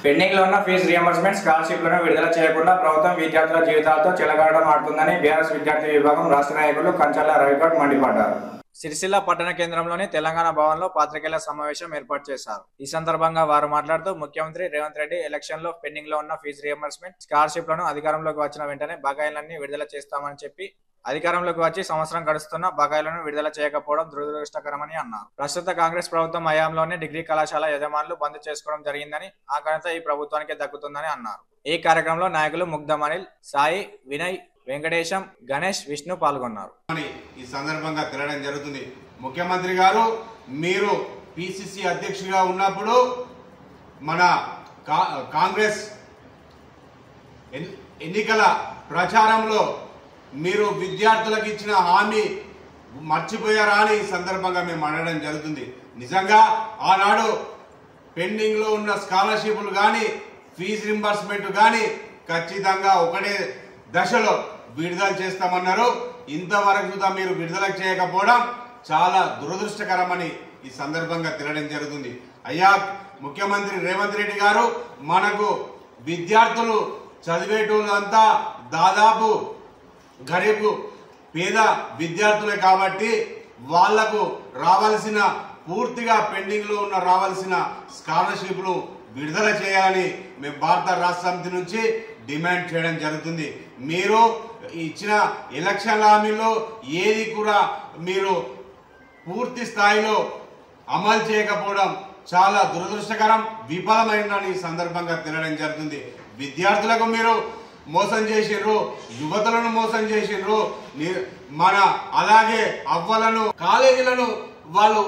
Pending లో ఉన్న fee reimbursement స్కాలర్షిప్లను విడుదల చేయకుండా ప్రభుత్వం విద్యార్థుల జీవితాలతో చెలగాటం ఆడుతుందని బీఆర్ఎస్ విద్యార్థి విభాగం రాష్ట్ర నాయకులు కంచర్ల రవిగౌడ్ మండిపడ్డారు. సిరిసిల్ల పట్టణ కేంద్రంలోని తెలంగాణ భవన్లో పాత్రికేయుల సమావేశం ఏర్పాటు చేశారు. ఈ సందర్భంగా వారు మాట్లాడుతూ ముఖ్యమంత్రి రేవంత్ రెడ్డి ఎలక్షన్ లో పెండింగ్ లో ఉన్న ఫీజు రియంబర్స్మెంట్ స్కాలర్షిప్లను అధికారంలోకి వచ్చిన వెంటనే బకాయిలన్నీ విడుదల చేస్తామని చెప్పి అధికారంలోకి వచ్చి సంవత్సరం గడుస్తున్న బకాయిలను విడుదల చేయకపోవడం దురదృష్టకరమని అన్నారు. ప్రస్తుత కాంగ్రెస్ ప్రభుత్వం హయాంలోనే డిగ్రీ కళాశాల యజమానులు బంద్ చేసుకోవడం జరిగిందని, ఆ ఘనత ఈ ప్రభుత్వానికి దక్కుతుందని అన్నారు. ఈ కార్యక్రమంలో నాయకులు ముగ్ధమనిల్, సాయి, వినయ్, వెంకటేశం, గణేష్, విష్ణు పాల్గొన్నారు. ఈ సందర్భంగా తెలడం జరుగుతుంది. ముఖ్యమంత్రి గారు మీరు పిసిసి అధ్యక్షుడిగా ఉన్నప్పుడు మన కాంగ్రెస్ ఎన్నికల ప్రచారంలో మీరు విద్యార్థులకు ఇచ్చిన హామీ మర్చిపోయారా అని ఈ సందర్భంగా మేము అడగడం జరుగుతుంది. నిజంగా ఆనాడు పెండింగ్ లో ఉన్న స్కాలర్షిప్లు కానీ ఫీజు రింబర్స్మెంట్ కానీ ఖచ్చితంగా ఒకటే దశలో విడుదల చేస్తామన్నారు. ఇంతవరకు కూడా మీరు విడుదల చేయకపోవడం చాలా దురదృష్టకరమని ఈ సందర్భంగా తెలడం జరుగుతుంది. అయ్యా ముఖ్యమంత్రి రేవంత్ రెడ్డి గారు, మనకు విద్యార్థులు చదివేటోళ్ళంతా దాదాపు గరీబ్ పేద విద్యార్థులే కాబట్టి వాళ్లకు రావాల్సిన పూర్తిగా పెండింగ్ లో ఉన్న రావాల్సిన స్కాలర్షిప్లు విడుదల చేయాలని మేము భారత రాష్ట్ర సమితి నుంచి డిమాండ్ చేయడం జరుగుతుంది. మీరు ఇచ్చిన ఎలక్షన్ హామీలో ఏది కూడా మీరు పూర్తి స్థాయిలో అమలు చేయకపోవడం చాలా దురదృష్టకరం, విఫలమైందని ఈ సందర్భంగా తెలడం జరుగుతుంది. విద్యార్థులకు మీరు మోసం చేసిండ్రు, యువతులను మోసం చేసిండ్రు, మన అలాగే అవ్వలను కాలేజీలను వాళ్ళు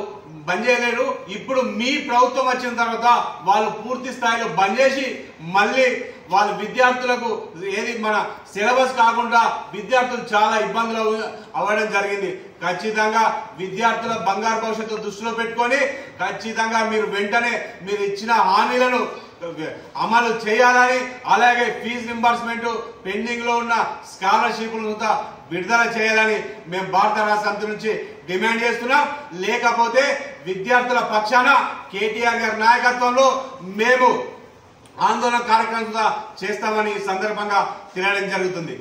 బంద్ చేయలేరు. ఇప్పుడు మీ ప్రభుత్వం వచ్చిన తర్వాత వాళ్ళు పూర్తి స్థాయిలో బంద్ చేసి మళ్ళీ వాళ్ళ విద్యార్థులకు ఏది మన సిలబస్ కాకుండా విద్యార్థులు చాలా ఇబ్బందులు అవ్వడం జరిగింది. ఖచ్చితంగా విద్యార్థుల బంగారు భవిష్యత్తు దృష్టిలో పెట్టుకొని ఖచ్చితంగా మీరు వెంటనే మీరు ఇచ్చిన హామీలను అమలు చేయాలని, అలాగే ఫీజు రింబర్స్మెంట్ పెండింగ్ లో ఉన్న స్కాలర్షిప్లను విడుదల చేయాలని మేము భారత రాష్ట్ర సమితి నుంచి డిమాండ్ చేస్తున్నాం. లేకపోతే విద్యార్థుల పక్షాన కేటీఆర్ గారి నాయకత్వంలో మేము ఆందోళన కార్యక్రమం చేస్తామని ఈ సందర్భంగా తెలియడం జరుగుతుంది.